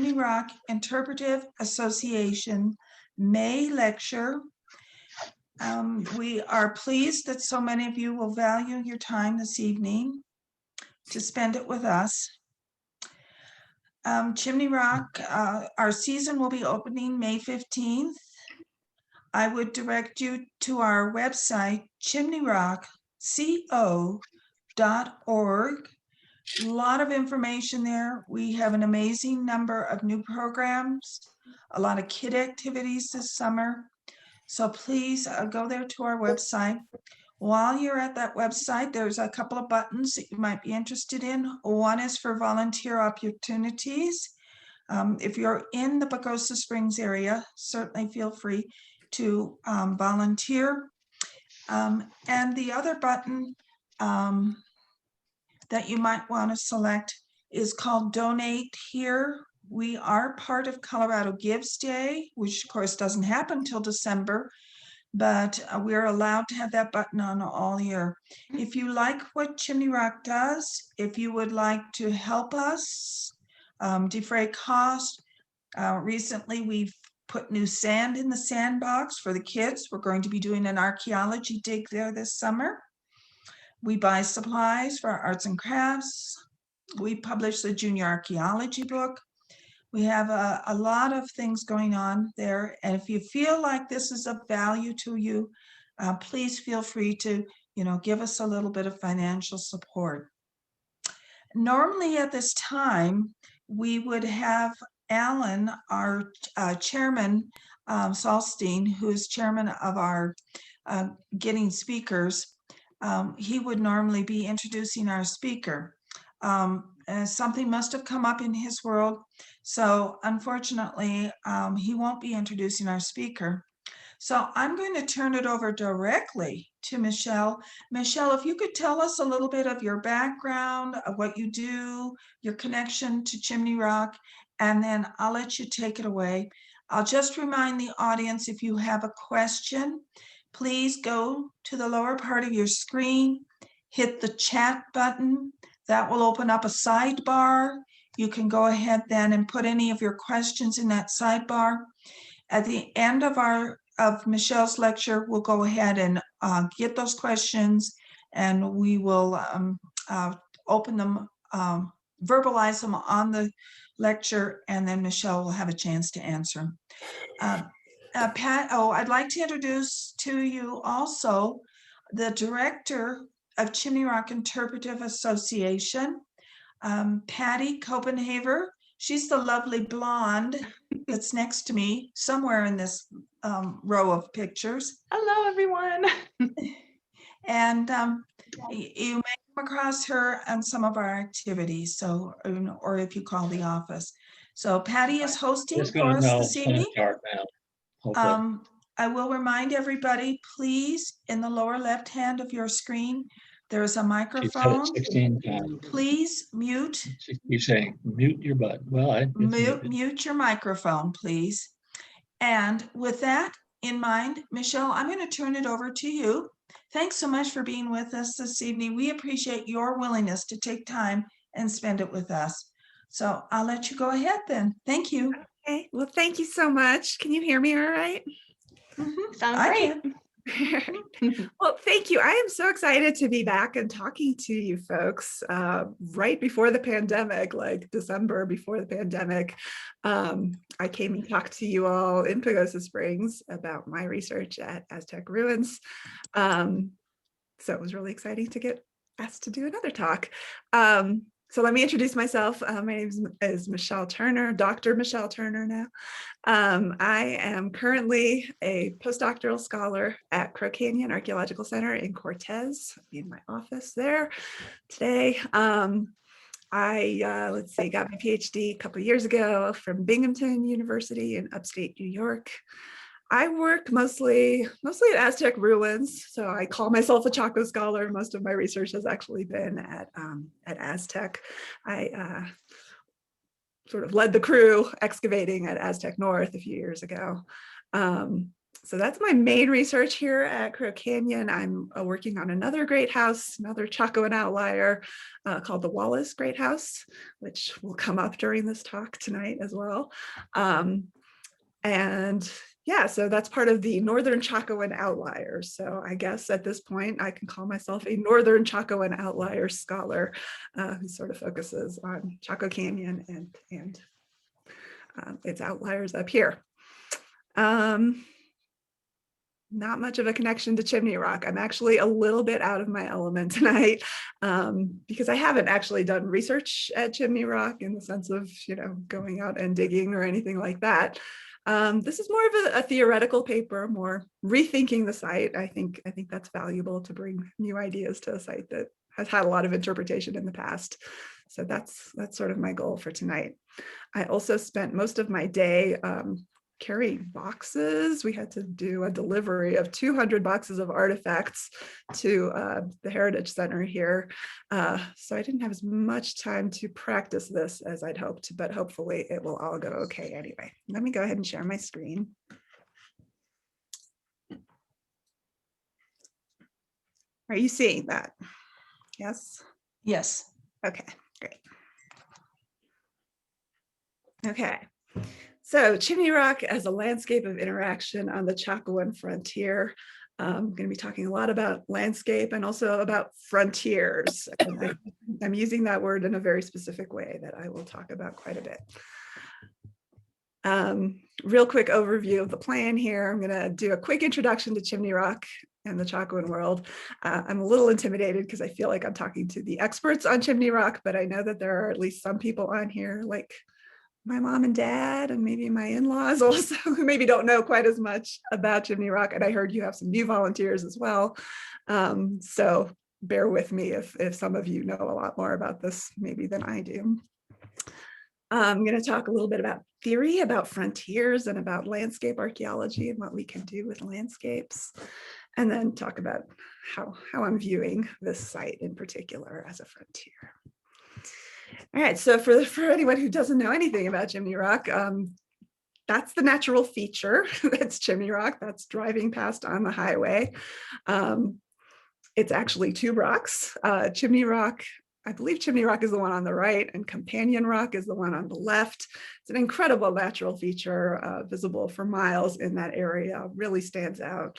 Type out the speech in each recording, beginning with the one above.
Chimney Rock Interpretive Association May lecture. We are pleased that so many of you will value your time this evening to spend it with us. Chimney Rock, our season will be opening May 15th. I would direct you to our website, chimneyrockco.org. A lot of information there. We have an amazing number of new programs, a lot of kid activities this summer. So please go there to our website. While you're at that website, there's a couple of buttons that you might be interested in. One is for volunteer opportunities. If you're in the Pagosa Springs area, certainly feel free to volunteer. And the other button that you might want to select is called Donate Here. We are part of Colorado Gives Day, which of course doesn't happen until December, but we're allowed to have that button on all year. If you like what Chimney Rock does, if you would like to help us defray cost, recently we've put new sand in the sandbox for the kids. We're going to be doing an archaeology dig there this summer. We buy supplies for our arts and crafts. We publish the junior archaeology book. We have a lot of things going on there. And if you feel like this is of value to you, please feel free to, give us a little bit of financial support. Normally at this time, we would have Alan, our chairman, Salstein, who is chairman of our Getting Speakers. He would normally be introducing our speaker. Something must have come up in his world. So unfortunately, he won't be introducing our speaker. So I'm going to turn it over directly to Michelle. Michelle, if you could tell us a little bit of your background, of what you do, your connection to Chimney Rock, and then I'll let you take it away. I'll just remind the audience, if you have a question, please go to the lower part of your screen, hit the chat button. That will open up a sidebar. You can go ahead then and put any of your questions in that sidebar. At the end of Michelle's lecture, we'll go ahead and get those questions, and we will open them, verbalize them on the lecture, and then Michelle will have a chance to answer them. Pat, I'd like to introduce to you also the director of Chimney Rock Interpretive Association, Patty Copenhaver. She's the lovely blonde that's next to me somewhere in this row of pictures. Hello, everyone. And you may come across her on some of our activities, so or if you call the office. So Patty is hosting for us this evening. I will remind everybody, please, in the lower left hand of your screen, there's a microphone. 16 times. Please mute. You're saying mute your butt. Well, mute your microphone, please. And with that in mind, Michelle, I'm going to turn it over to you. Thanks so much for being with us this evening. We appreciate your willingness to take time and spend it with us. So I'll let you go ahead then. Thank you. Okay. Well, thank you so much. Can you hear me all right? Mm-hmm. Sounds great. Well, thank you. I am so excited to be back and talking to you folks right before the pandemic, like December before the pandemic. I came and talked to you all in Pagosa Springs about my research at Aztec ruins. So it was really exciting to get asked to do another talk. So let me introduce myself. My name is Michelle Turner, Dr. Michelle Turner now. I am currently a postdoctoral scholar at Crow Canyon Archaeological Center in Cortez, in my office there today. I, let's see, got my PhD a couple of years ago from Binghamton University in upstate New York. I work mostly at Aztec ruins, so I call myself a Chaco scholar. Most of my research has actually been at Aztec. I sort of led the crew excavating at Aztec North a few years ago. So that's my main research here at Crow Canyon. I'm working on another great house, another Chacoan outlier called the Wallace Great House, which will come up during this talk tonight as well. And yeah, so that's part of the Northern Chacoan outlier. So I guess at this point, I can call myself a Northern Chacoan outlier scholar who sort of focuses on Chaco Canyon and its outliers up here. Not much of a connection to Chimney Rock. I'm actually a little bit out of my element tonight because I haven't actually done research at Chimney Rock in the sense of, going out and digging or anything like that. This is more of a theoretical paper, more rethinking the site. I think that's valuable to bring new ideas to a site that has had a lot of interpretation in the past. So that's sort of my goal for tonight. I also spent most of my day carrying boxes. We had to do a delivery of 200 boxes of artifacts to the Heritage Center here. So I didn't have as much time to practice this as I'd hoped, but hopefully it will all go okay anyway. Let me go ahead and share my screen. Are you seeing that? Yes? Yes. Okay, great. Okay. So Chimney Rock as a landscape of interaction on the Chacoan frontier. I'm going to be talking a lot about landscape and also about frontiers. And I'm using that word in a very specific way that I will talk about quite a bit. Real quick overview of the plan here. I'm going to do a quick introduction to Chimney Rock and the Chacoan world. I'm a little intimidated because I feel like I'm talking to the experts on Chimney Rock, but I know that there are at least some people on here like my mom and dad and maybe my in-laws also who maybe don't know quite as much about Chimney Rock. And I heard you have some new volunteers as well. So bear with me if some of you know a lot more about this maybe than I do. I'm going to talk a little bit about theory, about frontiers and about landscape archaeology and what we can do with landscapes. And then talk about how I'm viewing this site in particular as a frontier. All right, so for anyone who doesn't know anything about Chimney Rock, that's the natural feature. That's Chimney Rock. That's driving past on the highway. It's actually two rocks. Chimney Rock, I believe Chimney Rock is the one on the right and Companion Rock is the one on the left. It's an incredible natural feature visible for miles in that area, really stands out.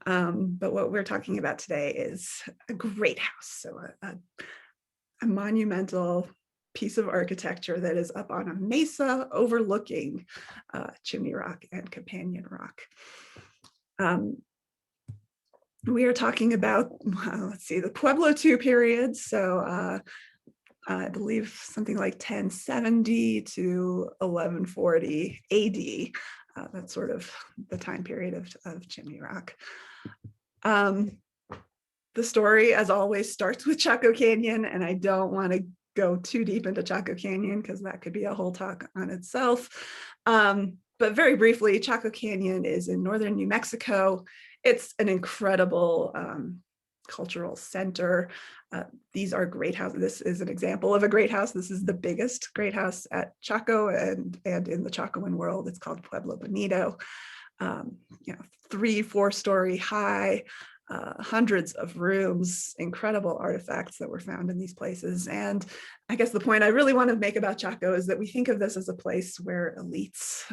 But what we're talking about today is a great house. So a monumental piece of architecture that is up on a mesa overlooking Chimney Rock and Companion Rock. We are talking about, let's see, the Pueblo II period. So I believe something like 1070 to 1140 AD. That's sort of the time period of Chimney Rock. The story, as always, starts with Chaco Canyon, and I don't want to go too deep into Chaco Canyon because that could be a whole talk on itself. But very briefly, Chaco Canyon is in northern New Mexico. It's an incredible cultural center. These are great houses. This is an example of a great house. This is the biggest great house at Chaco and in the Chacoan world. It's called Pueblo Bonito. 3-4 story high. Hundreds of rooms, incredible artifacts that were found in these places. And I guess the point I really want to make about Chaco is that we think of this as a place where elites,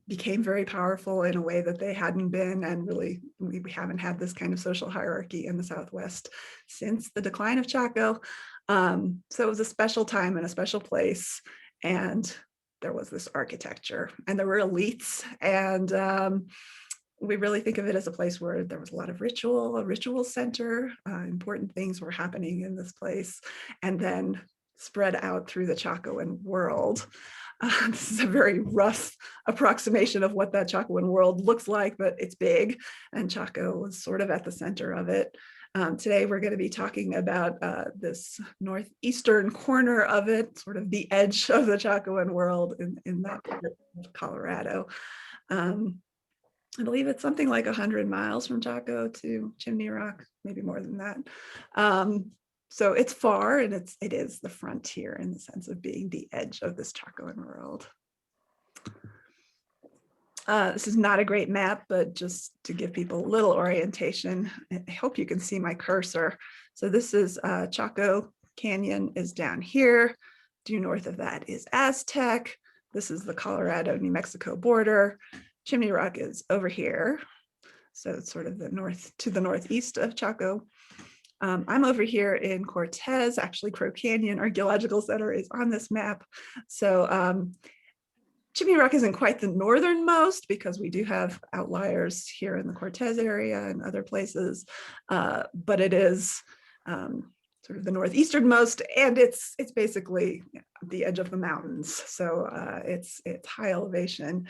became very powerful in a way that they hadn't been. And really, we haven't had this kind of social hierarchy in the Southwest since the decline of Chaco. So it was a special time and a special place. And there was this architecture and there were elites. And we really think of it as a place where there was a lot of ritual, a ritual center, important things were happening in this place, and then spread out through the Chacoan world. This is a very rough approximation of what that Chacoan world looks like, but it's big, and Chaco was sort of at the center of it. Today, we're going to be talking about this northeastern corner of it, sort of the edge of the Chacoan world in that part of Colorado. I believe it's something like 100 miles from Chaco to Chimney Rock, maybe more than that. So it's far, and it is the frontier in the sense of being the edge of this Chacoan world. This is not a great map, but just to give people a little orientation, I hope you can see my cursor. So this is Chaco Canyon is down here. Due north of that is Aztec. This is the Colorado, New Mexico border. Chimney Rock is over here. So it's sort of the north to the northeast of Chaco. I'm over here in Cortez. Actually, Crow Canyon Archaeological Center is on this map. So Chimney Rock isn't quite the northernmost because we do have outliers here in the Cortez area and other places, but it is sort of the northeasternmost, and it's basically the edge of the mountains. So it's high elevation.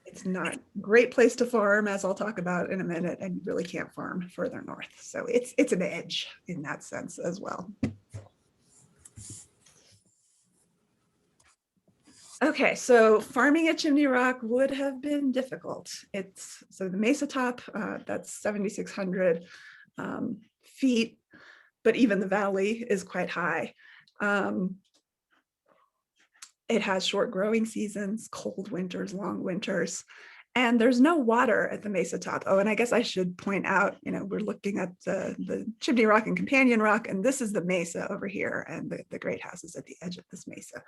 It's not a great place to farm, as I'll talk about in a minute, and you really can't farm further north. So it's an edge in that sense as well. Okay, so farming at Chimney Rock would have been difficult. So the mesa top, that's 7,600 feet, but even the valley is quite high. It has short growing seasons, cold winters, long winters, and there's no water at the mesa top. Oh, and I guess I should point out, we're looking at the Chimney Rock and Companion Rock, and this is the mesa over here, and the Great House is at the edge of this mesa.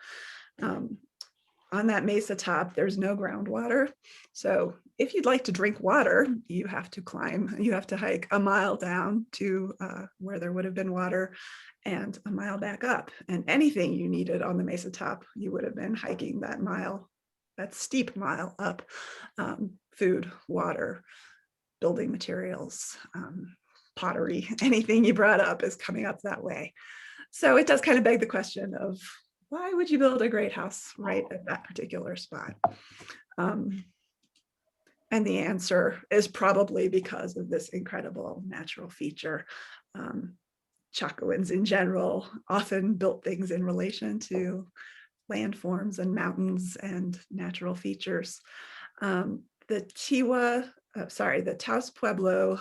On that mesa top, there's no groundwater. So if you'd like to drink water, you have to hike a mile down to where there would have been water and a mile back up. And anything you needed on the mesa top, you would have been hiking that mile, that steep mile up. Food, water, building materials, pottery, anything you brought up is coming up that way. So it does kind of beg the question of, why would you build a great house right at that particular spot? And the answer is probably because of this incredible natural feature. Chacoans in general often built things in relation to landforms and mountains and natural features. The Taos Pueblo,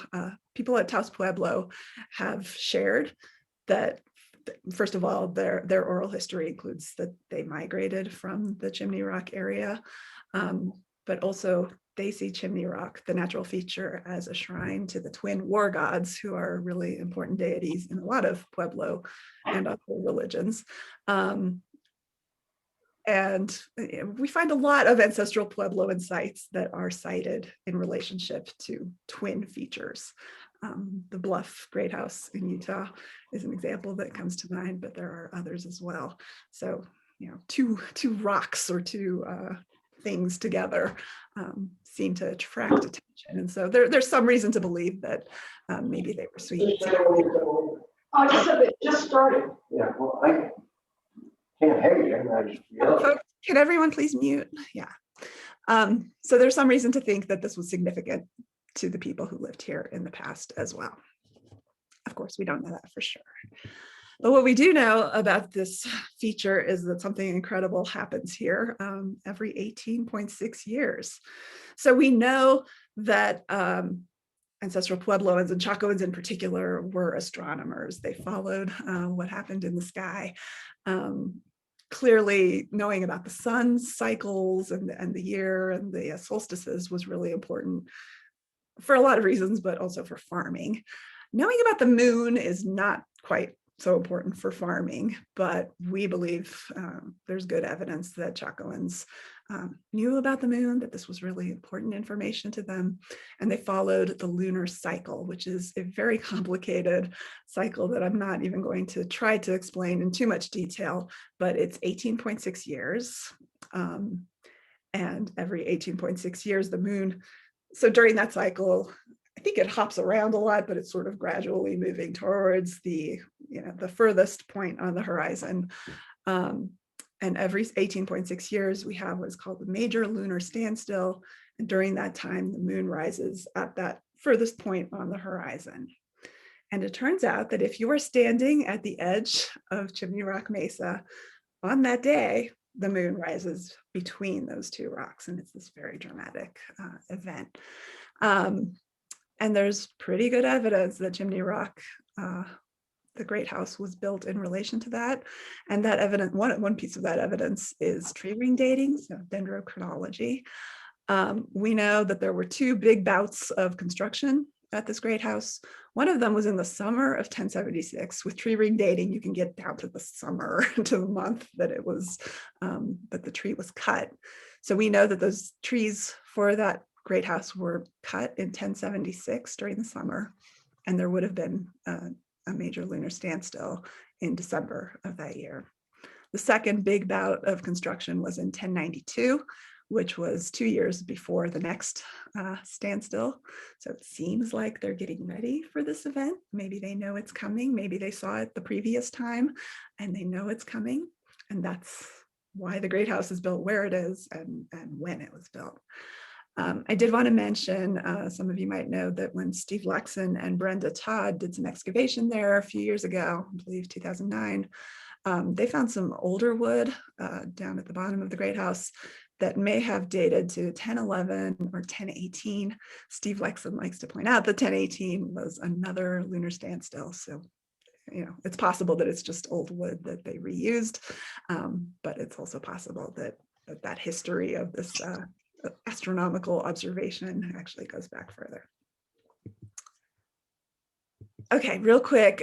people at Taos Pueblo have shared that, first of all, their oral history includes that they migrated from the Chimney Rock area, but also they see Chimney Rock, the natural feature, as a shrine to the twin war gods, who are really important deities in a lot of Pueblo and other religions. And we find a lot of ancestral Puebloan sites that are cited in relationship to twin features. The Bluff Great House in Utah is an example that comes to mind, but there are others as well. So, two rocks or two things together seem to attract attention. And so there's some reason to believe that maybe they were sweet. I just said it just started. Yeah, well, I can't hear you. Folks, can everyone please mute? Yeah. So there's some reason to think that this was significant to the people who lived here in the past as well. Of course, we don't know that for sure. But what we do know about this feature is that something incredible happens here every 18.6 years. So we know that ancestral Puebloans and Chacoans in particular were astronomers. They followed what happened in the sky. Clearly, knowing about the sun's cycles and the year and the solstices was really important for a lot of reasons, but also for farming. Knowing about the moon is not quite so important for farming, but we believe there's good evidence that Chacoans knew about the moon, that this was really important information to them, and they followed the lunar cycle, which is a very complicated cycle that I'm not even going to try to explain in too much detail, but it's 18.6 years, and every 18.6 years, the moon, so during that cycle, I think it hops around a lot, but it's sort of gradually moving towards the furthest point on the horizon. And every 18.6 years, we have what's called the major lunar standstill. And during that time, the moon rises at that furthest point on the horizon. And it turns out that if you are standing at the edge of Chimney Rock Mesa on that day, the moon rises between those two rocks. And it's this very dramatic event. And there's pretty good evidence that Chimney Rock, the Great House, was built in relation to that. And that evidence, one piece of that evidence is tree ring dating, so dendrochronology. We know that there were two big bouts of construction at this great house. One of them was in the summer of 1076. With tree ring dating, you can get down to the summer, to the month that it was, that the tree was cut. So we know that those trees for that great house were cut in 1076 during the summer, and there would have been a major lunar standstill in December of that year. The second big bout of construction was in 1092, which was 2 years before the next standstill. So it seems like they're getting ready for this event. Maybe they know it's coming. Maybe they saw it the previous time and they know it's coming. And that's why the great house is built where it is and when it was built. I did want to mention, some of you might know that when Steve Lexon and Brenda Todd did some excavation there a few years ago, I believe 2009, they found some older wood down at the bottom of the great house that may have dated to 1011 or 1018. Steve Lexon likes to point out that 1018 was another lunar standstill. So, you know, it's possible that it's just old wood that they reused, but it's also possible that that history of this astronomical observation actually goes back further. Okay, real quick,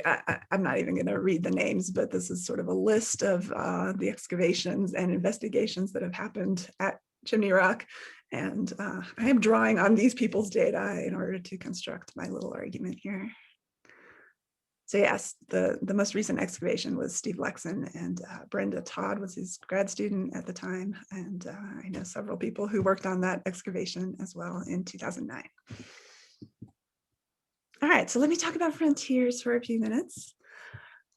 I'm not even going to read the names, but this is sort of a list of the excavations and investigations that have happened at Chimney Rock. And I am drawing on these people's data in order to construct my little argument here. So yes, the most recent excavation was Steve Lexon, and Brenda Todd was his grad student at the time. And I know several people who worked on that excavation as well in 2009. All right, so let me talk about frontiers for a few minutes.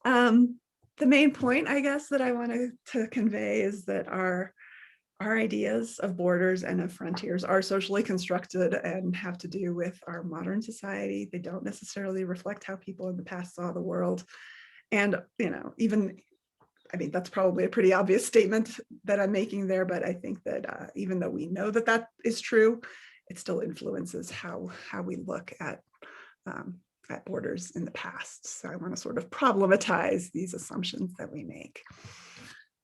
The main point, I guess, that I wanted to convey is that our ideas of borders and of frontiers are socially constructed and have to do with our modern society. They don't necessarily reflect how people in the past saw the world. And, you know, even, I mean, that's probably a pretty obvious statement that I'm making there, but I think that even though we know that that is true, it still influences how we look at borders in the past. So I want to sort of problematize these assumptions that we make.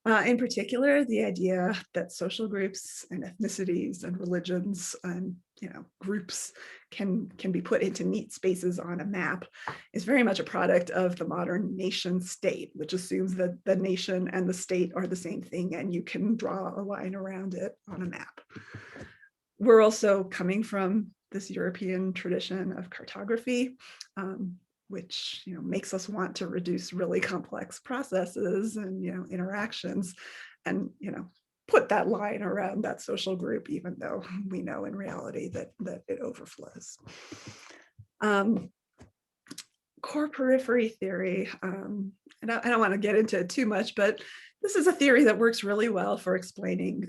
In particular, the idea that social groups and ethnicities and religions and, you know, groups can be put into neat spaces on a map is very much a product of the modern nation state, which assumes that the nation and the state are the same thing and you can draw a line around it on a map. We're also coming from this European tradition of cartography, which, you know, makes us want to reduce really complex processes and, you know, interactions and, you know, put that line around that social group, even though we know in reality that it overflows. Core periphery theory, and I don't want to get into it too much, but this is a theory that works really well for explaining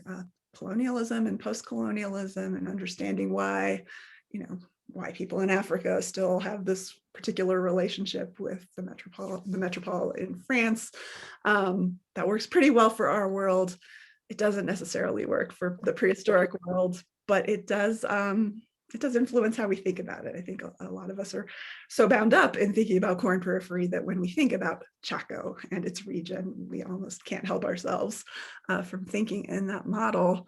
colonialism and post-colonialism and understanding why, you know, why people in Africa still have this particular relationship with the metropole in France. That works pretty well for our world. It doesn't necessarily work for the prehistoric world, but it does influence how we think about it. I think a lot of us are so bound up in thinking about core and periphery that when we think about Chaco and its region, we almost can't help ourselves from thinking in that model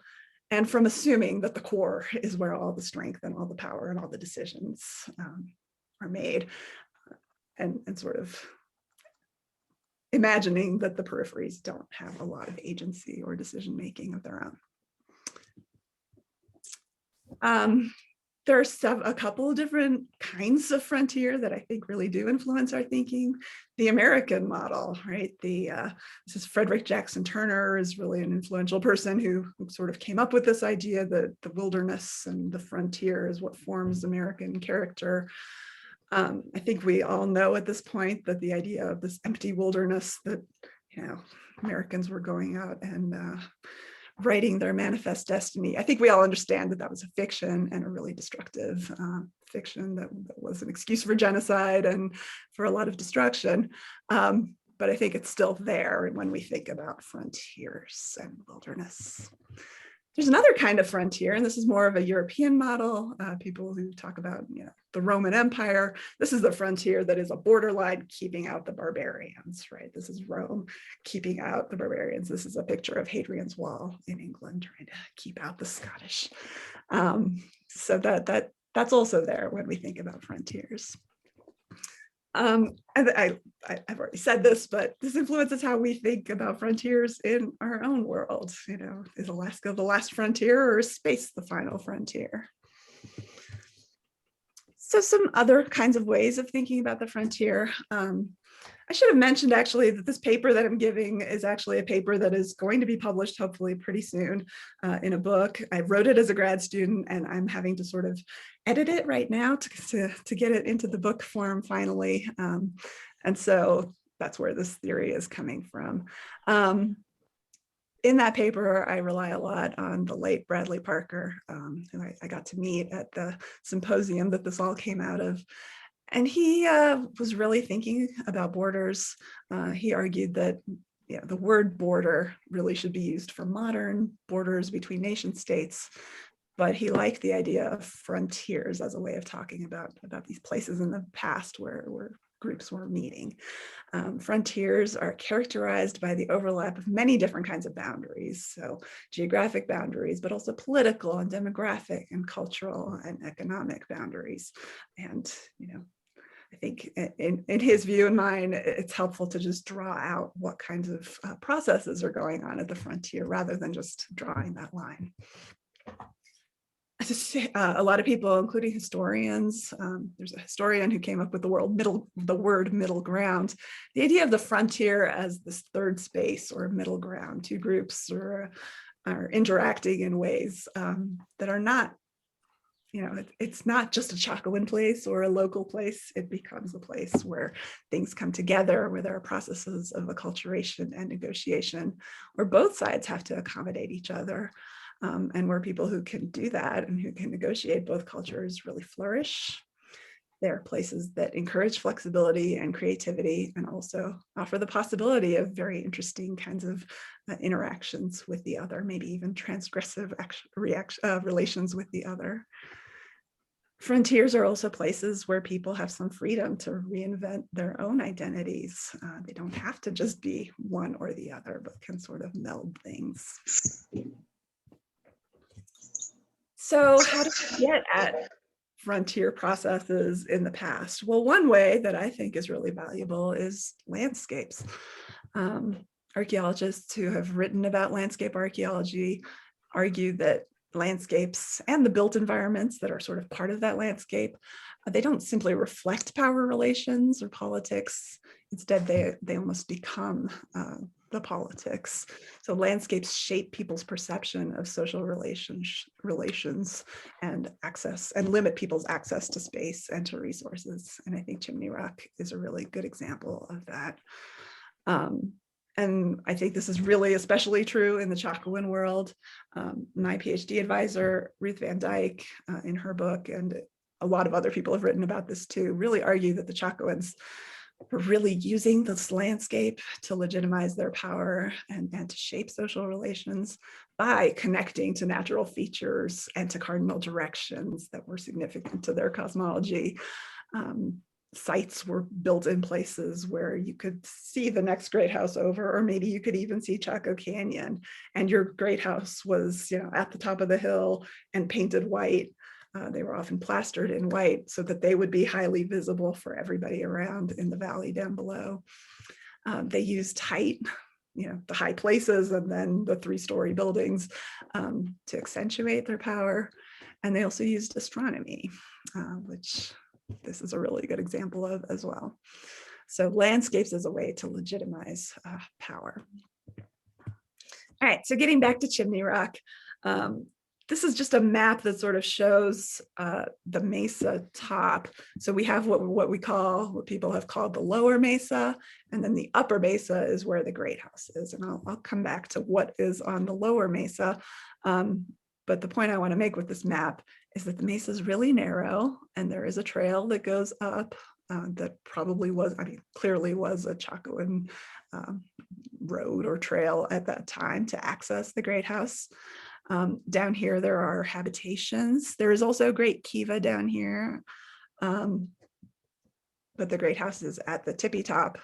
and from assuming that the core is where all the strength and all the power and all the decisions are made, and sort of imagining that the peripheries don't have a lot of agency or decision making of their own. There's a couple of different kinds of frontier that I think really do influence our thinking. The American model, right? This is Frederick Jackson Turner, is really an influential person who sort of came up with this idea that the wilderness and the frontier is what forms American character. I think we all know at this point that the idea of this empty wilderness that, you know, Americans were going out and writing their manifest destiny. I think we all understand that that was a fiction and a really destructive fiction that was an excuse for genocide and for a lot of destruction. But I think it's still there when we think about frontiers and wilderness. There's another kind of frontier, and this is more of a European model. People who talk about, the Roman Empire. This is the frontier that is a borderline keeping out the barbarians, right? This is Rome keeping out the barbarians. This is a picture of Hadrian's Wall in England, trying to keep out the Scottish. So that's also there when we think about frontiers. And I've already said this, but this influences how we think about frontiers in our own world. Is Alaska the last frontier, or is space the final frontier? So some other kinds of ways of thinking about the frontier. I should have mentioned actually that this paper that I'm giving is actually a paper that is going to be published hopefully pretty soon in a book. I wrote it as a grad student, and I'm having to sort of edit it right now to get it into the book form finally. And so that's where this theory is coming from. In that paper, I rely a lot on the late Bradley Parker, who I got to meet at the symposium that this all came out of. And he was really thinking about borders. He argued that the word border really should be used for modern borders between nation states, but he liked the idea of frontiers as a way of talking about these places in the past where groups were meeting. Frontiers are characterized by the overlap of many different kinds of boundaries, so geographic boundaries, but also political and demographic and cultural and economic boundaries. And I think in his view and mine, it's helpful to just draw out what kinds of processes are going on at the frontier rather than just drawing that line. A lot of people, including historians, there's a historian who came up with the word middle ground. The idea of the frontier as this third space or middle ground, two groups are interacting in ways that are not, it's not just a Chacoan place or a local place. It becomes a place where things come together, where there are processes of acculturation and negotiation, where both sides have to accommodate each other. And where people who can do that and who can negotiate both cultures really flourish. They're places that encourage flexibility and creativity, and also offer the possibility of very interesting kinds of interactions with the other, maybe even transgressive relations with the other. Frontiers are also places where people have some freedom to reinvent their own identities. They don't have to just be one or the other, but can sort of meld things. So how do we get at frontier processes in the past? Well, one way that I think is really valuable is landscapes. Archaeologists who have written about landscape archaeology argue that landscapes and the built environments that are sort of part of that landscape, they don't simply reflect power relations or politics. Instead, they almost become the politics. So landscapes shape people's perception of social relations and access, and limit people's access to space and to resources. And I think Chimney Rock is a really good example of that. And I think this is really especially true in the Chacoan world. My PhD advisor, Ruth Van Dyke, in her book, and a lot of other people have written about this too, really argue that the Chacoans were really using this landscape to legitimize their power and to shape social relations by connecting to natural features and to cardinal directions that were significant to their cosmology. Sites were built in places where you could see the next great house over, or maybe you could even see Chaco Canyon, and your great house was, at the top of the hill and painted white. They were often plastered in white so that they would be highly visible for everybody around in the valley down below. They used height, the high places and then the 3-story buildings to accentuate their power. And they also used astronomy, which this is a really good example of as well. So landscapes as a way to legitimize power. All right, so getting back to Chimney Rock, this is just a map that sort of shows the mesa top. So we have what people have called the lower mesa, and then the upper mesa is where the great house is. And I'll come back to what is on the lower mesa. But the point I want to make with this map is that the mesa is really narrow, and there is a trail that goes up that probably was, clearly was a Chacoan road or trail at that time to access the great house. Down here, there are habitations. There is also a great kiva down here. But the great house is at the tippy top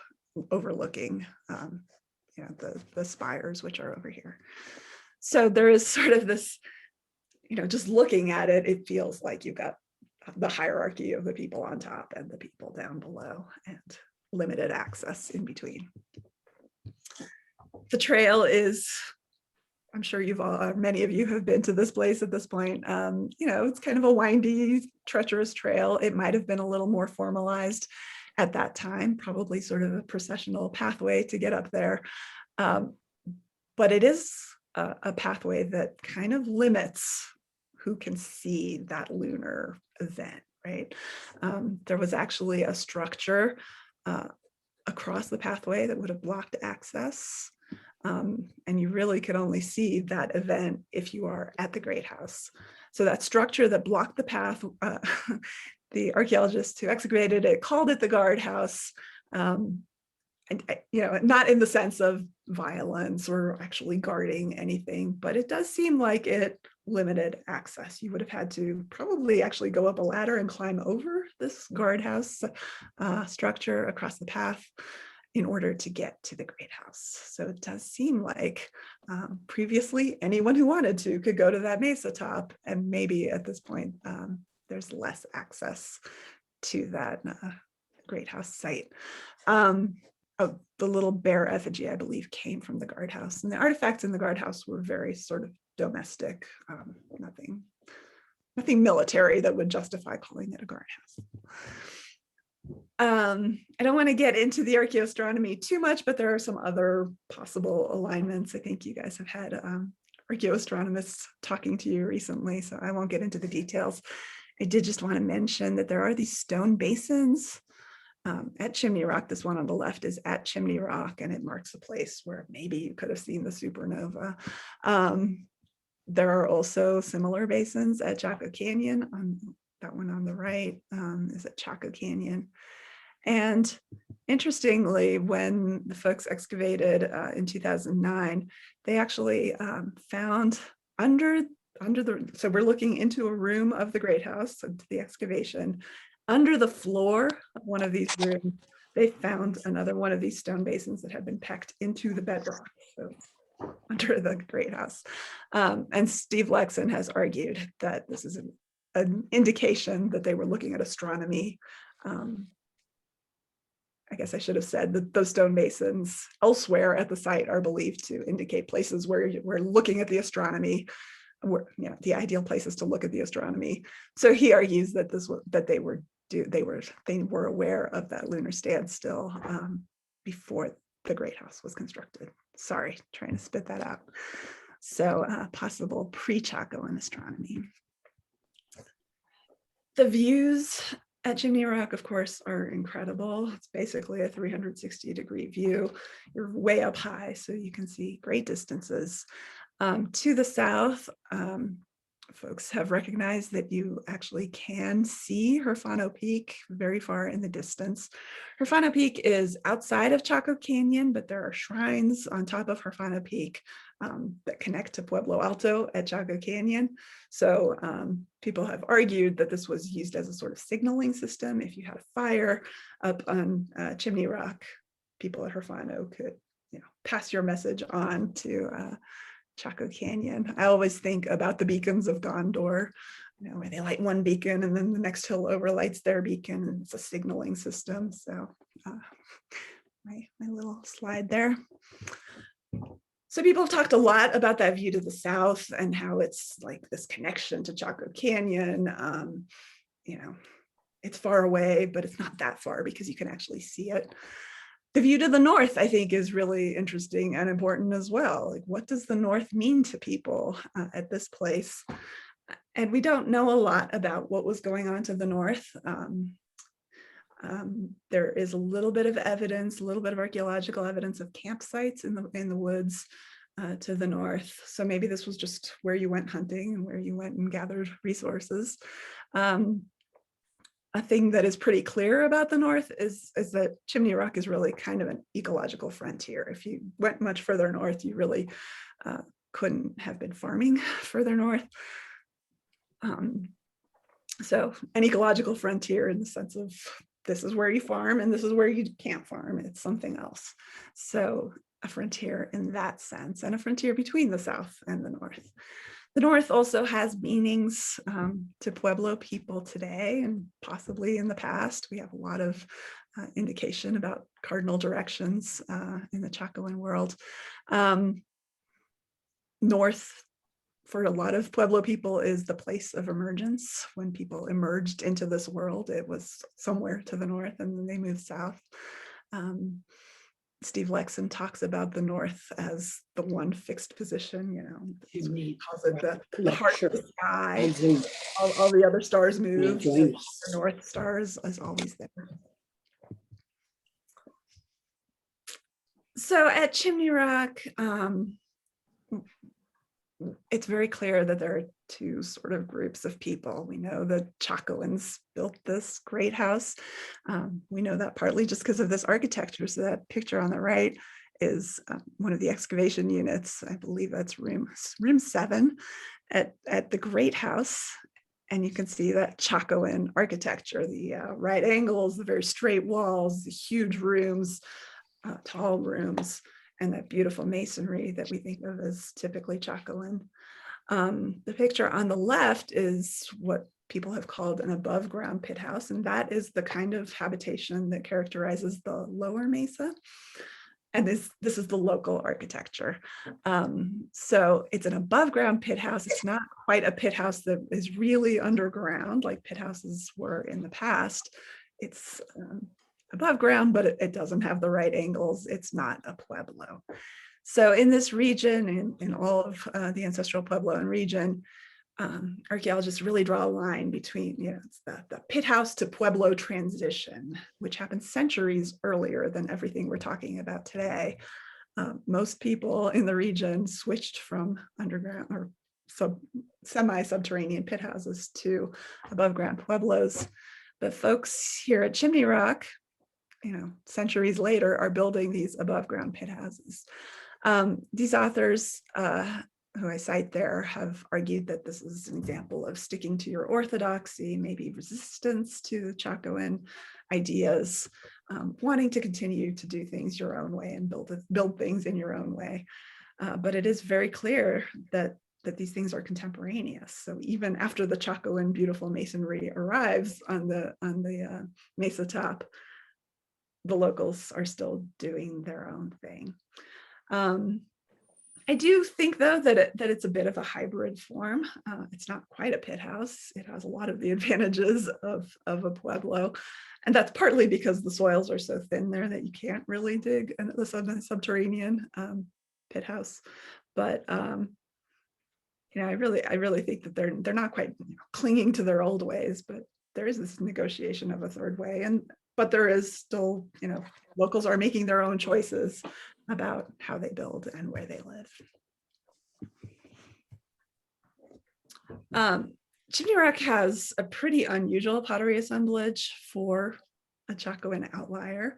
overlooking the spires, which are over here. So there is sort of this, just looking at it, it feels like you've got the hierarchy of the people on top and the people down below and limited access in between. The trail is, I'm sure many of you have been to this place at this point. It's kind of a windy, treacherous trail. It might have been a little more formalized at that time, probably sort of a processional pathway to get up there. But it is a pathway that kind of limits who can see that lunar event, right? There was actually a structure across the pathway that would have blocked access. And you really could only see that event if you are at the Great House. So that structure that blocked the path, the archaeologists who excavated it called it the guardhouse. And not in the sense of violence or actually guarding anything, but it does seem like it limited access. You would have had to probably actually go up a ladder and climb over this guardhouse structure across the path in order to get to the Great House. So it does seem like previously anyone who wanted to could go to that mesa top, and maybe at this point there's less access to that Great House site. The little bear effigy, I believe, came from the guardhouse, and the artifacts in the guardhouse were very sort of domestic, nothing military that would justify calling it a guardhouse. I don't want to get into the archaeoastronomy too much, but there are some other possible alignments. I think you guys have had archaeoastronomists talking to you recently, so I won't get into the details. I did just want to mention that there are these stone basins at Chimney Rock. This one on the left is at Chimney Rock, and it marks a place where maybe you could have seen the supernova. There are also similar basins at Chaco Canyon. That one on the right is at Chaco Canyon. And interestingly, when the folks excavated in 2009, they actually found so we're looking into a room of the Great House, into the excavation. Under the floor of one of these rooms, they found another one of these stone basins that had been pecked into the bedrock, so under the Great House. And Steve Lexon has argued that this is an indication that they were looking at astronomy. I guess I should have said that those stone basins elsewhere at the site are believed to indicate places where we're looking at the astronomy, where, the ideal places to look at the astronomy. So he argues that they were aware of that lunar standstill before the Great House was constructed. Sorry, trying to spit that out. So possible pre-Chacoan astronomy. The views at Chimney Rock, of course, are incredible. It's basically a 360-degree view. You're way up high, so you can see great distances. To the south, folks have recognized that you actually can see Herfano Peak very far in the distance. Herfano Peak is outside of Chaco Canyon, but there are shrines on top of Herfano Peak that connect to Pueblo Alto at Chaco Canyon. So people have argued that this was used as a sort of signaling system. If you had a fire up on Chimney Rock, people at Herfano could pass your message on to Chaco Canyon. I always think about the beacons of Gondor, where they light one beacon and then the next hill over lights their beacon, and it's a signaling system. So my little slide there. So people have talked a lot about that view to the south and how it's like this connection to Chaco Canyon. It's far away, but it's not that far because you can actually see it. The view to the north, I think, is really interesting and important as well. Like, what does the north mean to people at this place? And we don't know a lot about what was going on to the north. There is a little bit of evidence, a little bit of archaeological evidence of campsites in the woods to the north. So maybe this was just where you went hunting and where you went and gathered resources. A thing that is pretty clear about the north is that Chimney Rock is really kind of an ecological frontier. If you went much further north, you really couldn't have been farming further north. So an ecological frontier in the sense of this is where you farm and this is where you can't farm. It's something else. So a frontier in that sense, and a frontier between the South and the North. The North also has meanings to Pueblo people today and possibly in the past. We have a lot of indication about cardinal directions in the Chacoan world. North, for a lot of Pueblo people, is the place of emergence. When people emerged into this world, it was somewhere to the north, and then they moved south. Steve Lexon talks about the north as the one fixed position, you know, he calls it the heart of the sky. All the other stars move. The North Star is always there. So at Chimney Rock, it's very clear that there are two sort of groups of people. We know the Chacoans built this great house. We know that partly just because of this architecture. So that picture on the right is one of the excavation units. I believe that's room 7 at the great house. And you can see that Chacoan architecture, the right angles, the very straight walls, the huge rooms, tall rooms, and that beautiful masonry that we think of as typically Chacoan. The picture on the left is what people have called an above ground pit house, and that is the kind of habitation that characterizes the lower mesa. And this is the local architecture. So it's an above ground pit house. It's not quite a pit house that is really underground like pit houses were in the past. It's above ground, but it doesn't have the right angles. It's not a Pueblo. So in this region, in all of the ancestral Puebloan region, archaeologists really draw a line between, you know, it's the pit house to Pueblo transition, which happened centuries earlier than everything we're talking about today. Most people in the region switched from underground or semi-subterranean pit houses to above ground Pueblos. But folks here at Chimney Rock, you know, centuries later, are building these above ground pit houses. These authors who I cite there have argued that this is an example of sticking to your orthodoxy, maybe resistance to the Chacoan ideas, wanting to continue to do things your own way and build things in your own way. But it is very clear that these things are contemporaneous. So even after the Chacoan beautiful masonry arrives on the mesa top, the locals are still doing their own thing. I do think, though, that it's a bit of a hybrid form. It's not quite a pit house. It has a lot of the advantages of a Pueblo. And that's partly because the soils are so thin there that you can't really dig the subterranean pit house. But you know, I really think that they're not quite clinging to their old ways, but there is this negotiation of a third way. But there is still, you know, locals are making their own choices about how they build and where they live. Chimney Rock has a pretty unusual pottery assemblage for a Chacoan outlier.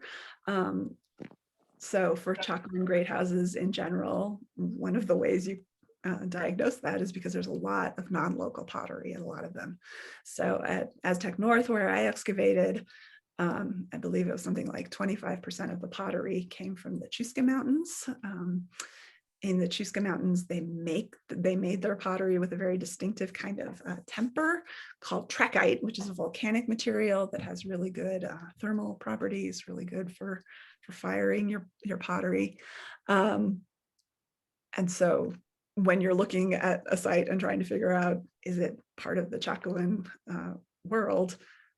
So for Chacoan great houses in general, one of the ways you diagnose that is because there's a lot of non-local pottery, a lot of them. So at Aztec North, where I excavated, I believe it was something like 25% of the pottery came from the Chusca Mountains. In the Chusca Mountains, they made their pottery with a very distinctive kind of temper called trachyte, which is a volcanic material that has really good thermal properties, really good for firing your pottery. And so when you're looking at a site and trying to figure out, is it part of the Chacoan world,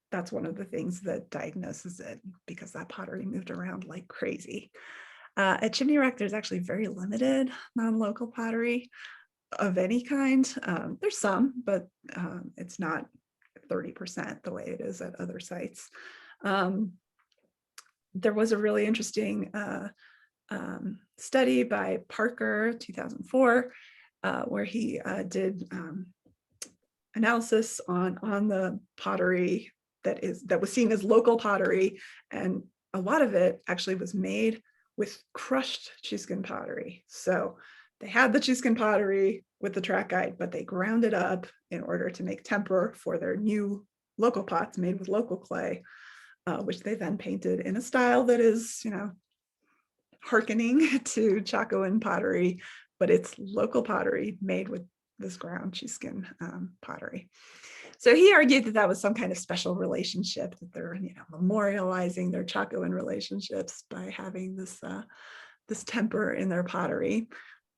that's one of the things that diagnoses it, because that pottery moved around like crazy. At Chimney Rock, there's actually very limited non-local pottery of any kind. There's some, but it's not 30% the way it is at other sites. There was a really interesting study by Parker, 2004, where he did analysis on the pottery that was seen as local pottery, and a lot of it actually was made with crushed Chuscan pottery. So they had the Chuscan pottery with the trachyte, but they ground it up in order to make temper for their new local pots made with local clay, which they then painted in a style that is, hearkening to Chacoan pottery, but it's local pottery made with this ground Chuscan pottery. So he argued that that was some kind of special relationship, that they're memorializing their Chacoan relationships by having this this temper in their pottery.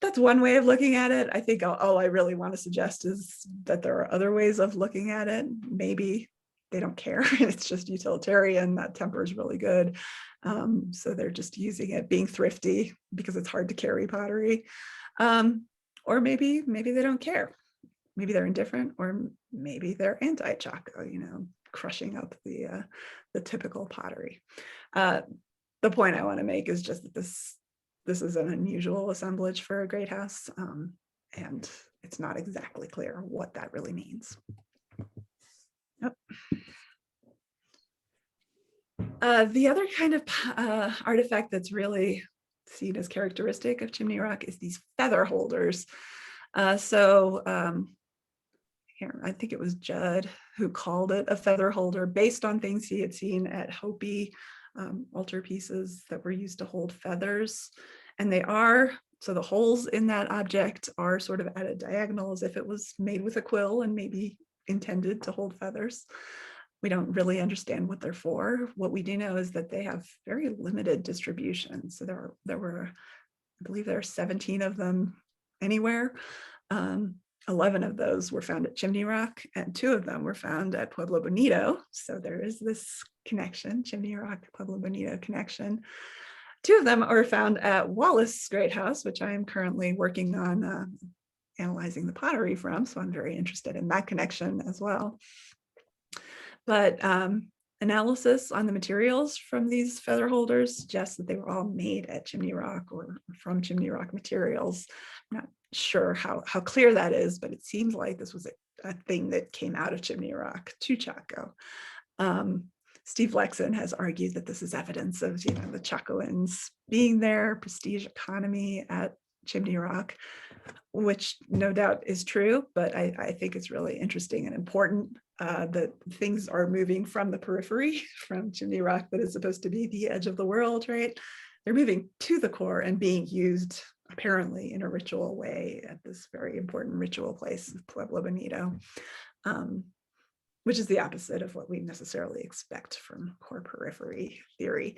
That's one way of looking at it. I think all I really want to suggest is that there are other ways of looking at it. Maybe they don't care. It's just utilitarian. That temper is really good. So they're just using it, being thrifty because it's hard to carry pottery. Or maybe they don't care. Maybe they're indifferent, or maybe they're anti-Chaco, crushing up the typical pottery. The point I want to make is just that this is an unusual assemblage for a great house, and it's not exactly clear what that really means. Yep. The other kind of artifact that's really seen as characteristic of Chimney Rock is these feather holders. Here, I think it was Judd who called it a feather holder based on things he had seen at Hopi altarpieces that were used to hold feathers. And so the holes in that object are sort of at a diagonal, as if it was made with a quill and maybe intended to hold feathers. We don't really understand what they're for. What we do know is that they have very limited distribution. So there were, I believe there are 17 of them anywhere. 11 of those were found at Chimney Rock, and 2 of them were found at Pueblo Bonito. So there is this connection, Chimney Rock, Pueblo Bonito connection. 2 of them are found at Wallace Great House, which I am currently working on analyzing the pottery from. So I'm very interested in that connection as well. But analysis on the materials from these feather holders suggests that they were all made at Chimney Rock or from Chimney Rock materials. I'm not sure how clear that is, but it seems like this was a thing that came out of Chimney Rock to Chaco. Steve Lexon has argued that this is evidence of the Chacoans being there, prestige economy at Chimney Rock, which no doubt is true, but I think it's really interesting and important that things are moving from the periphery, from Chimney Rock that is supposed to be the edge of the world, right? They're moving to the core and being used apparently in a ritual way at this very important ritual place, Pueblo Bonito, which is the opposite of what we necessarily expect from core periphery theory.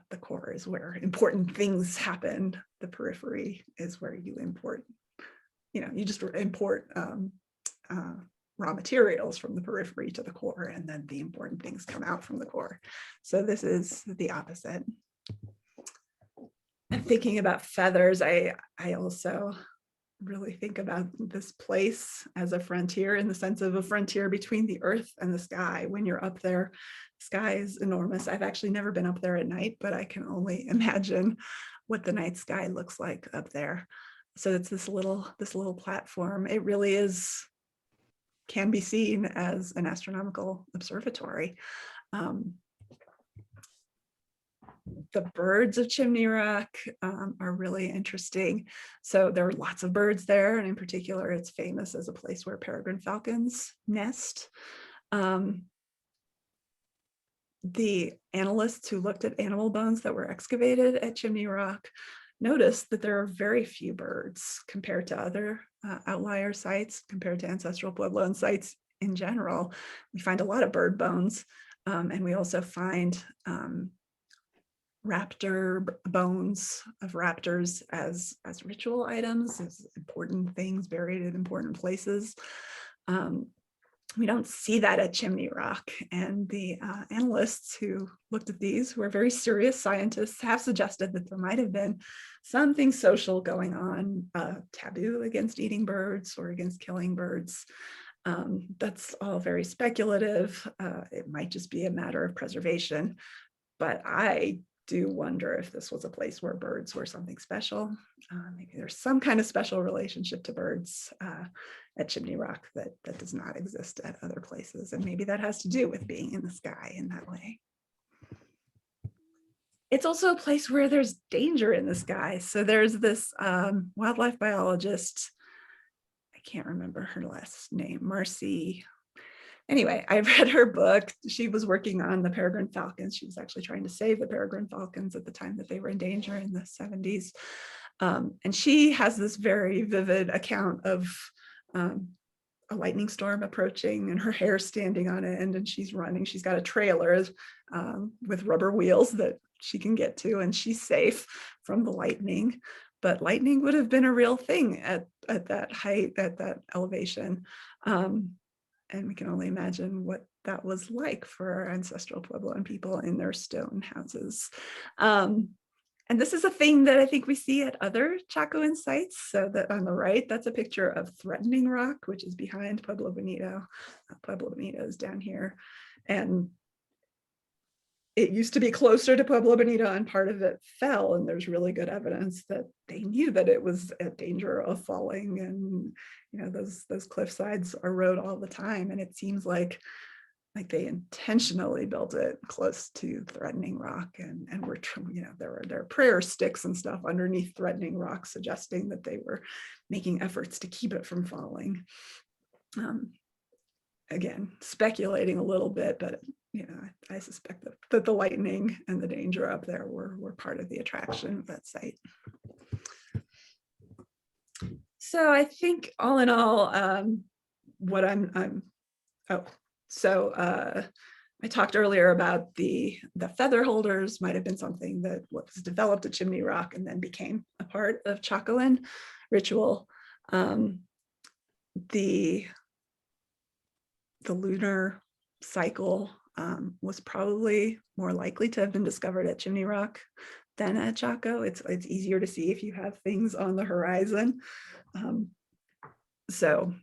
The core is where important things happen. The periphery is where you import, you just import raw materials from the periphery to the core, and then the important things come out from the core. So this is the opposite. And thinking about feathers, I also really think about this place as a frontier, in the sense of a frontier between the earth and the sky. When you're up there, the sky is enormous. I've actually never been up there at night, but I can only imagine what the night sky looks like up there. So it's this little platform. It really can be seen as an astronomical observatory. The birds of Chimney Rock are really interesting. So there are lots of birds there, and in particular, it's famous as a place where peregrine falcons nest. The analysts who looked at animal bones that were excavated at Chimney Rock noticed that there are very few birds compared to other outlier sites, compared to ancestral Puebloan sites in general. We find a lot of bird bones, and we also find raptor bones of raptors as ritual items, as important things buried in important places. We don't see that at Chimney Rock, and the analysts who looked at these, who are very serious scientists, have suggested that there might have been something social going on, taboo against eating birds or against killing birds. That's all very speculative. It might just be a matter of preservation, but I do wonder if this was a place where birds were something special. Maybe there's some kind of special relationship to birds at Chimney Rock that does not exist at other places. And maybe that has to do with being in the sky in that way. it's also a place where there's danger in the sky. So there's this wildlife biologist, I can't remember her last name, Marcy. Anyway, I read her book. She was working on the peregrine falcons. She was actually trying to save the peregrine falcons at the time that they were in danger in the 70s. And she has this very vivid account of a lightning storm approaching and her hair standing on end and she's running. She's got a trailer with rubber wheels that she can get to and she's safe from the lightning. But lightning would have been a real thing at that height, at that elevation. And we can only imagine what that was like for our ancestral Puebloan people in their stone houses. And this is a thing that I think we see at other Chacoan sites. So that on the right, that's a picture of Threatening Rock, which is behind Pueblo Bonito. Pueblo Bonito is down here. And it used to be closer to Pueblo Bonito and part of it fell. And there's really good evidence that they knew that it was at danger of falling. And you know, those cliff sides erode all the time. And it seems like they intentionally built it close to Threatening Rock and were, you know, there were prayer sticks and stuff underneath Threatening Rock, suggesting that they were making efforts to keep it from falling. Again, speculating a little bit, but you know, I suspect that the lightning and the danger up there were part of the attraction of that site. So I think all in all, what I talked earlier about the feather holders might have been something that was developed at Chimney Rock and then became a part of Chacoan ritual. The lunar cycle was probably more likely to have been discovered at Chimney Rock than at Chaco. It's easier to see if you have things on the horizon. So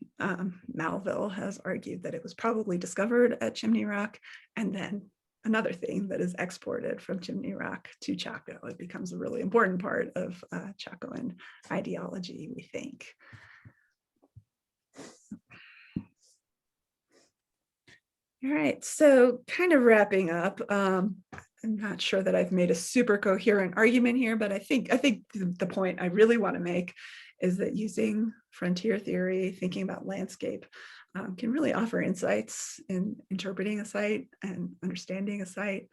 Malville has argued that it was probably discovered at Chimney Rock, and then another thing that is exported from Chimney Rock to Chaco. It becomes a really important part of Chacoan ideology, we think. All right, so kind of wrapping up. I'm not sure that I've made a super coherent argument here, but I think the point I really want to make is that using frontier theory, thinking about landscape, can really offer insights in interpreting a site and understanding a site,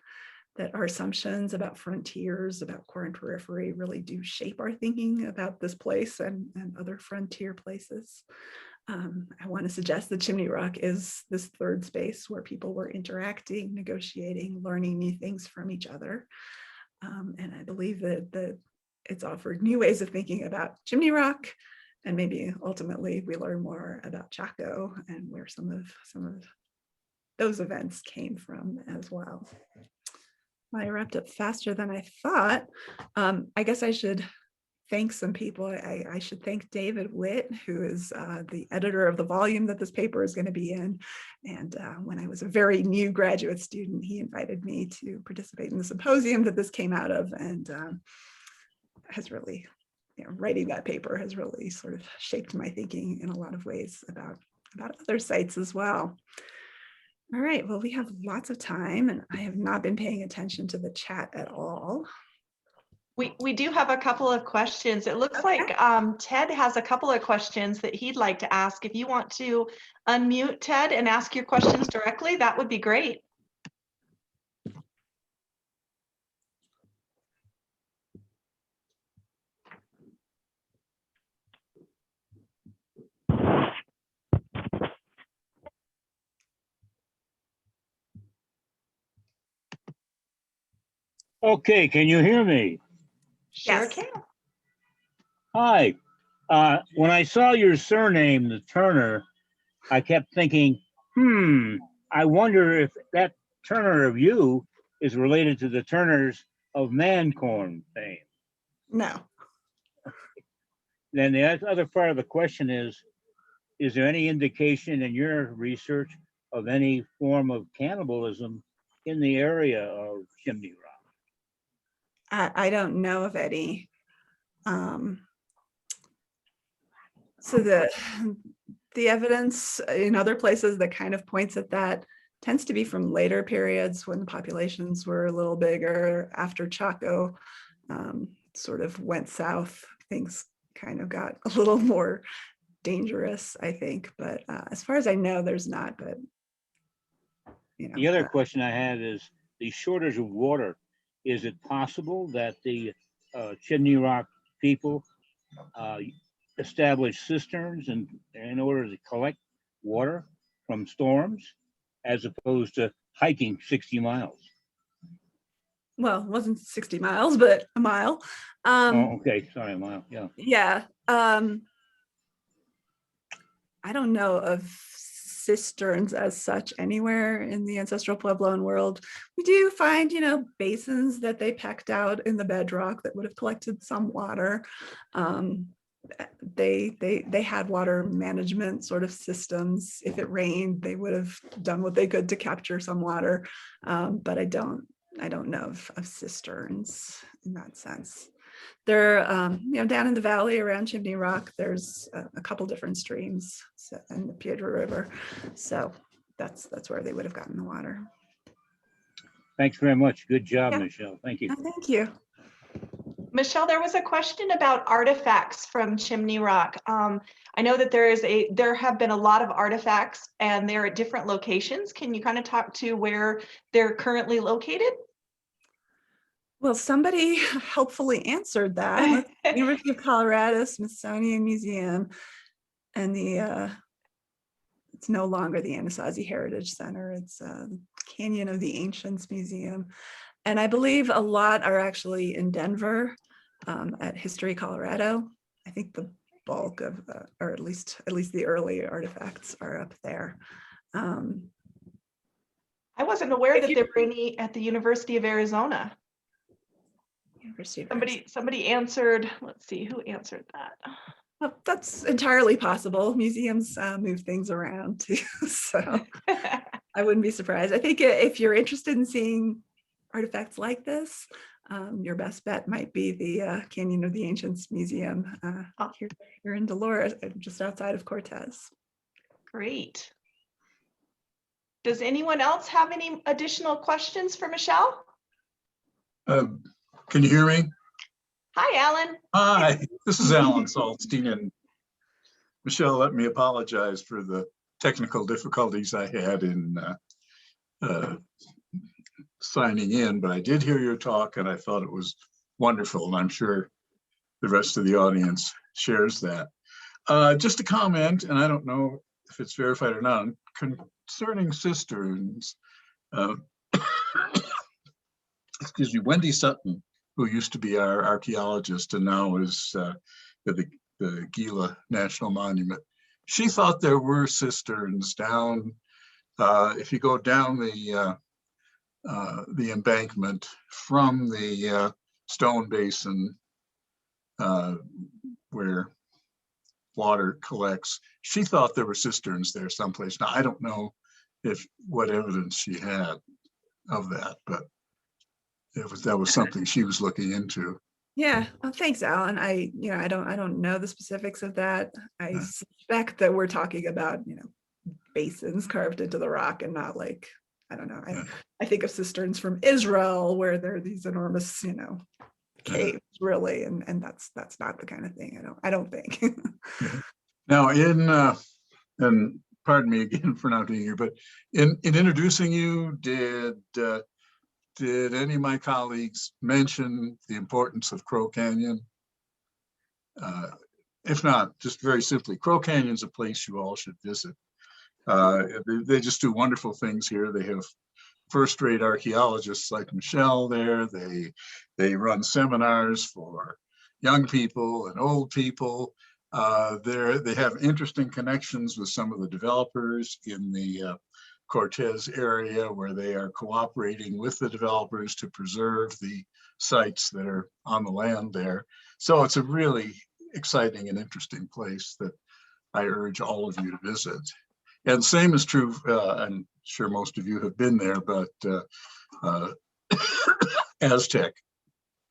that our assumptions about frontiers, about core and periphery really do shape our thinking about this place and other frontier places. I want to suggest that Chimney Rock is this third space where people were interacting, negotiating, learning new things from each other. And I believe that it's offered new ways of thinking about Chimney Rock, and maybe ultimately we learn more about Chaco and where some of those events came from as well. I wrapped up faster than I thought. I guess I should thank some people. I should thank David Witt, who is the editor of the volume that this paper is going to be in. And when I was a very new graduate student, he invited me to participate in the symposium that this came out of, and has really, you know, writing that paper has really sort of shaped my thinking in a lot of ways about other sites as well. All right, well, we have lots of time and I have not been paying attention to the chat at all. We do have a couple of questions. It looks like Ted has a couple of questions that he'd like to ask. If you want to unmute Ted and ask your questions directly, that would be great. Okay, can you hear me? Sure Yes. can. Hi. When I saw your surname, the Turner, I kept thinking, I wonder if that Turner of you is related to the Turners of Mancorn fame. No. Then the other part of the question is there any indication in your research of any form of cannibalism in the area of Chimney Rock? I don't know of any. So the evidence in other places that kind of points at that tends to be from later periods when the populations were a little bigger. After Chaco sort of went south, things kind of got a little more dangerous, I think. But as far as I know, there's not. But you know, The other question I had is the shortage of water. Is it possible that the Chimney Rock people establish cisterns in order to collect water from storms as opposed to hiking 60 miles? well, it wasn't 60 miles, but a mile. Oh, okay, sorry, a mile, yeah. Yeah. I don't know of cisterns as such anywhere in the ancestral Puebloan world. We do find, basins that they pecked out in the bedrock that would have collected some water. They had water management sort of systems. If it rained, they would have done what they could to capture some water. But I don't know of cisterns in that sense. They're, down in the valley around Chimney Rock, there's a couple different streams in the Piedra River. So that's where they would have gotten the water. Thanks very much. Good job, Yeah. Michelle. Thank you. Oh, thank you. Michelle, there was a question about artifacts from Chimney Rock. I know that there have been a lot of artifacts and they're at different locations. Can you kind of talk to where they're currently located? Well, somebody helpfully answered that. University of Colorado Smithsonian Museum, and it's no longer the Anasazi Heritage Center. It's Canyon of the Ancients Museum. And I believe a lot are actually in Denver at History Colorado. I think the bulk of, or at least the early artifacts are up there. I wasn't aware that there were any at the University of Arizona. University of Arizona. Somebody answered, let's see, who answered that? Well, that's entirely possible. Museums move things around too, so I wouldn't be surprised. I think if you're interested in seeing artifacts like this, your best bet might be the Canyon of the Ancients Museum here in Dolores, just outside of Cortez. Great. Does anyone else have any additional questions for Michelle? Can you hear me? Hi, Alan. Hi, this is Alan Saltstein, and Michelle, let me apologize for the technical difficulties I had in signing in, but I did hear your talk and I thought it was wonderful, and I'm sure the rest of the audience shares that. Just a comment, and I don't know if it's verified or not, concerning cisterns. Excuse me, Wendy Sutton, who used to be our archaeologist and now is at the Gila National Monument. She thought there were cisterns down, if you go down the embankment from the stone basin where water collects. She thought there were cisterns there someplace. Now, I don't know what evidence she had of that, but that was something she was looking into. Yeah, well, thanks, Alan. I don't know the specifics of that. I suspect that we're talking about, basins carved into the rock and not like, I don't know. I think of cisterns from Israel where there are these enormous, caves, really, and that's not the kind of thing. I don't think. Now, and pardon me again for not being here, but in introducing you, did any of my colleagues mention the importance of Crow Canyon? If not, just very simply, Crow Canyon is a place you all should visit. They just do wonderful things here. They have first-rate archaeologists like Michelle there. They run seminars for young people and old people. They have interesting connections with some of the developers in the Cortez area, where they are cooperating with the developers to preserve the sites that are on the land there. So it's a really exciting and interesting place that I urge all of you to visit. And same is true, I'm sure most of you have been there, but Aztec,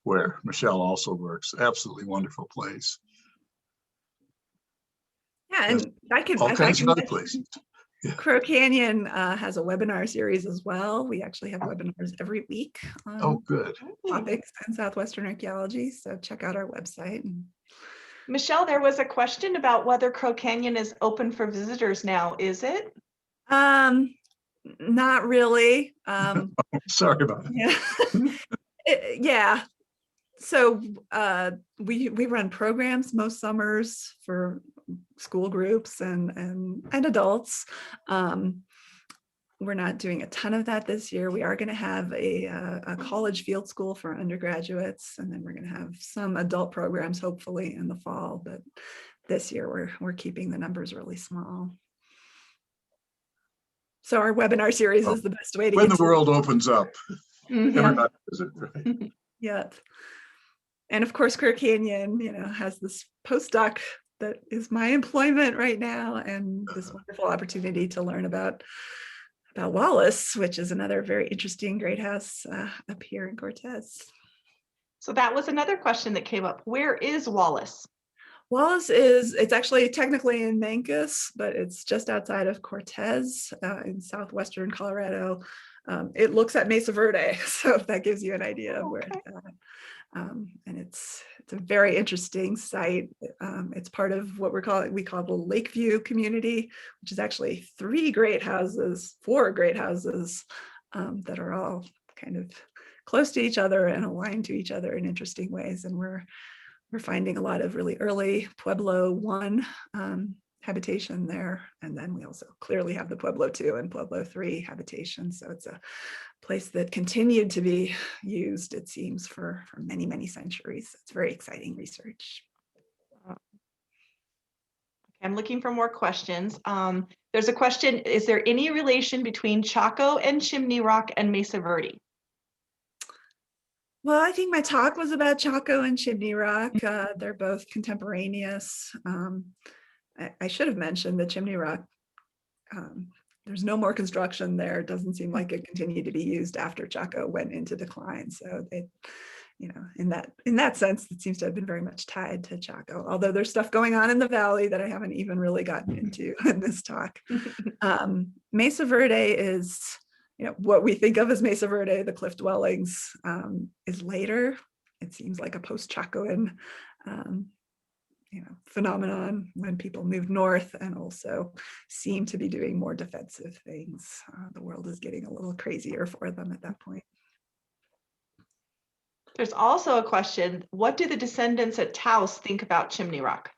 where Michelle also works, absolutely wonderful place. Yeah, and I can all kinds of other places. Crow Canyon has a webinar series as well. We actually have webinars every week Oh, on good. topics in Southwestern archaeology. So check out our website. Michelle, there was a question about whether Crow Canyon is open for visitors now. Is it? Not really. Sorry about that. Yeah. Yeah. So we run programs most summers for school groups and adults. We're not doing a ton of that this year. We are going to have a college field school for undergraduates, and then we're going to have some adult programs hopefully in the fall. But this year we're keeping the numbers really small. So our webinar series is the best way to When get the world opens up, Mhm. everybody does it, right? Yeah. And of course, Crow Canyon, has this postdoc that is my employment right now, and this wonderful opportunity to learn about Wallace, which is another very interesting great house up here in Cortez. So that was another question that came up. Where is Wallace? Wallace it's actually technically in Mancos, but it's just outside of Cortez in southwestern Colorado. It looks at Mesa Verde, so if that gives you an idea of where it's at. And it's a very interesting site. It's part of what we call the Lakeview community, which is actually four great houses that are all kind of close to each other and aligned to each other in interesting ways. And we're finding a lot of really early Pueblo I habitation there. And then we also clearly have the Pueblo II and Pueblo III habitation. So it's a place that continued to be used, it seems, for many, many centuries. It's very exciting research. I'm looking for more questions. There's a question, is there any relation between Chaco and Chimney Rock and Mesa Verde? Well, I think my talk was about Chaco and Chimney Rock. They're both contemporaneous. I should have mentioned that Chimney Rock, there's no more construction there. It doesn't seem like it continued to be used after Chaco went into decline. So they, in that sense, it seems to have been very much tied to Chaco, although there's stuff going on in the valley that I haven't even really gotten into in this talk. Mesa Verde is, what we think of as Mesa Verde, the cliff dwellings, is later. It seems like a post-Chacoan phenomenon when people moved north and also seem to be doing more defensive things. The world is getting a little crazier for them at that point. There's also a question, what do the descendants at Taos think about Chimney Rock?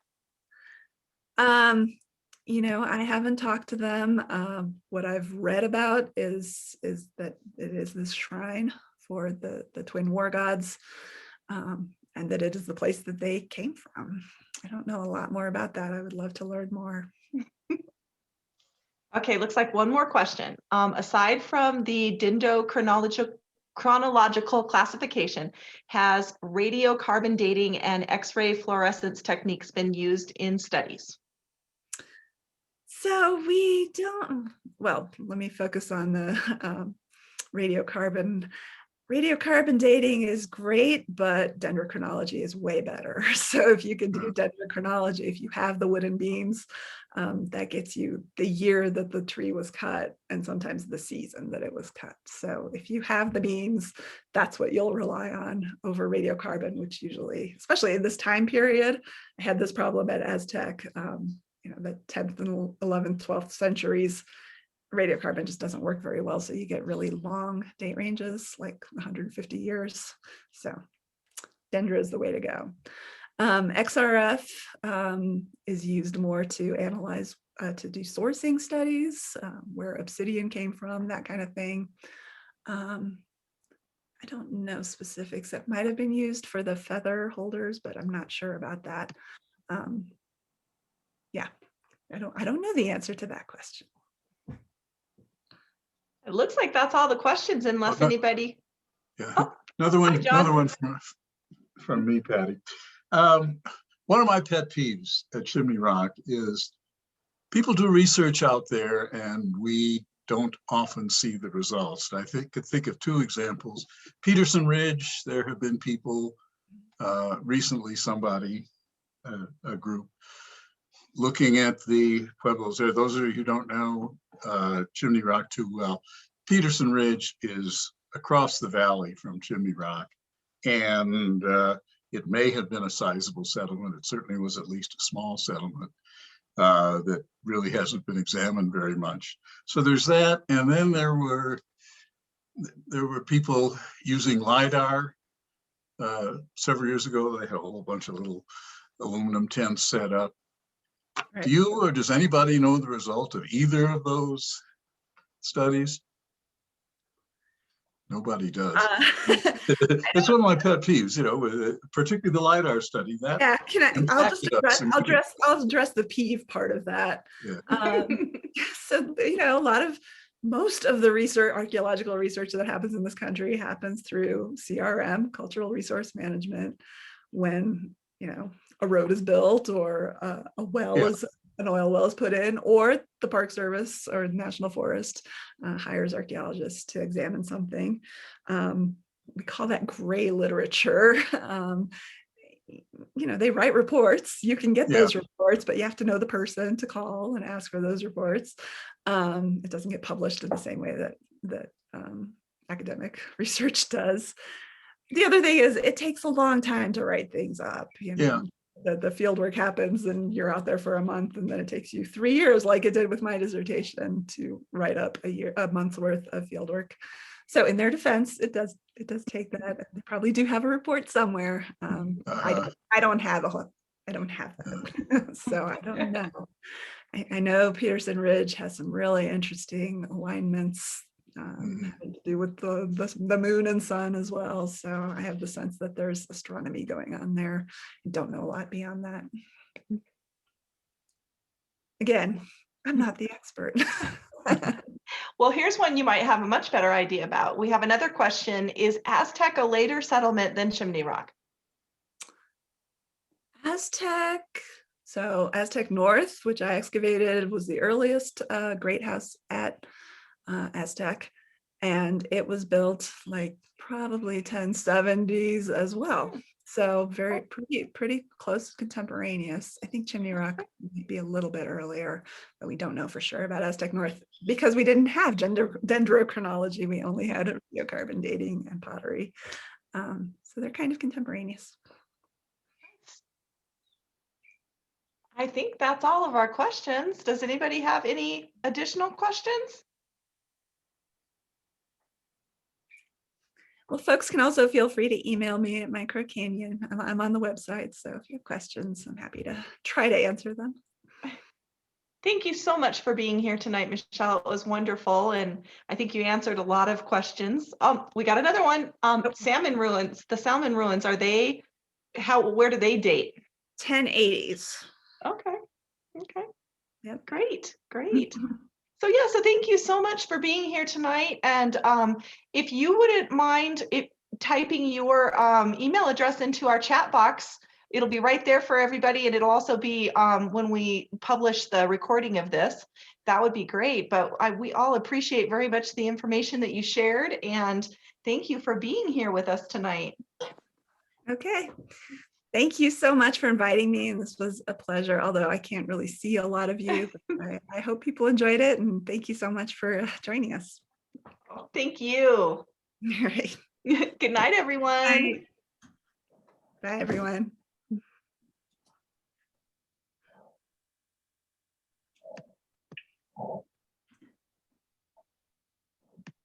I haven't talked to them. What I've read about is that it is this shrine for the twin war gods, and that it is the place that they came from. I don't know a lot more about that. I would love to learn more. Okay, looks like one more question. Aside from the chronological classification, has radiocarbon dating and X-ray fluorescence techniques been used in studies? So we don't, well, let me focus on the radiocarbon. Radiocarbon dating is great, but dendrochronology is way better. So if you can do dendrochronology, if you have the wooden beams, that gets you the year that the tree was cut and sometimes the season that it was cut. So if you have the beams, that's what you'll rely on over radiocarbon, which usually, especially in this time period, I had this problem at Aztec, the 10th and 11th, 12th centuries. Radiocarbon just doesn't work very well. So you get really long date ranges, like 150 years. So Dendra is the way to go. XRF is used more to analyze, to do sourcing studies, where obsidian came from, that kind of thing. I don't know specifics. That might have been used for the feather holders, but I'm not sure about that. Yeah, I don't know the answer to that question. It looks like that's all the questions, unless anybody. Yeah. Oh, Another one John. from me, Patty. One of my pet peeves at Chimney Rock is people do research out there and we don't often see the results. I could think of two examples. Peterson Ridge, there have been people, recently a group, looking at the Pueblos there. Those of you who don't know, Chimney Rock too well. Peterson Ridge is across the valley from Chimney Rock, and it may have been a sizable settlement. It certainly was at least a small settlement that really hasn't been examined very much. So there's that, and then there were people using LiDAR several years ago. They had a whole bunch of little aluminum tents set up. Right. Do you or does anybody know the result of either of those studies? Nobody does. It's one of my pet peeves, you know, particularly the LiDAR study. That Yeah, I'll just impacted us I'll address the peeve part of that. Yeah. So, you know, most of the research, archaeological research that happens in this country happens through CRM, cultural resource management, when, you know, a road is built or an oil well is put in, or the Park Service or the National Forest hires archaeologists to examine something. We call that gray literature. You know, they write reports. You can get those reports, but you have to know the person to call and ask for those reports. It doesn't get published in the same way that academic research does. The other thing is it takes a long time to write things up. You know, the field work happens and you're out there for a month, and then it takes you 3 years, like it did with my dissertation, to write up a month's worth of field work. So in their defense, it does take that. They probably do have a report somewhere. I don't have that. So I don't know. I know Peterson Ridge has some really interesting alignments having to do with the moon and sun as well. So I have the sense that there's astronomy going on there. I don't know a lot beyond that. Again, I'm not the expert. Well, here's one you might have a much better idea about. We have another question. Is Aztec a later settlement than Chimney Rock? Aztec North, which I excavated, was the earliest great house at Aztec, and it was built like probably 1070s as well. So pretty close contemporaneous. I think Chimney Rock might be a little bit earlier, but we don't know for sure about Aztec North because we didn't have dendrochronology. We only had radiocarbon dating and pottery. So they're kind of contemporaneous. I think that's all of our questions. Does anybody have any additional questions? Well, folks can also feel free to email me at Micro Canyon. I'm on the website, so if you have questions, I'm happy to try to answer them. Thank you so much for being here tonight, Michelle. It was wonderful, and I think you answered a lot of questions. We got another one. Salmon ruins. The salmon ruins, where do they date? 1080s. Okay. Yep. Great. So thank you so much for being here tonight. And if you wouldn't mind typing your email address into our chat box, it'll be right there for everybody. And it'll also be when we publish the recording of this. That would be great. But we all appreciate very much the information that you shared. And thank you for being here with us tonight. Okay. Thank you so much for inviting me, and this was a pleasure, although I can't really see a lot of you. I hope people enjoyed it, and thank you so much for joining us. Thank you. All right. Good night, everyone. Bye, everyone.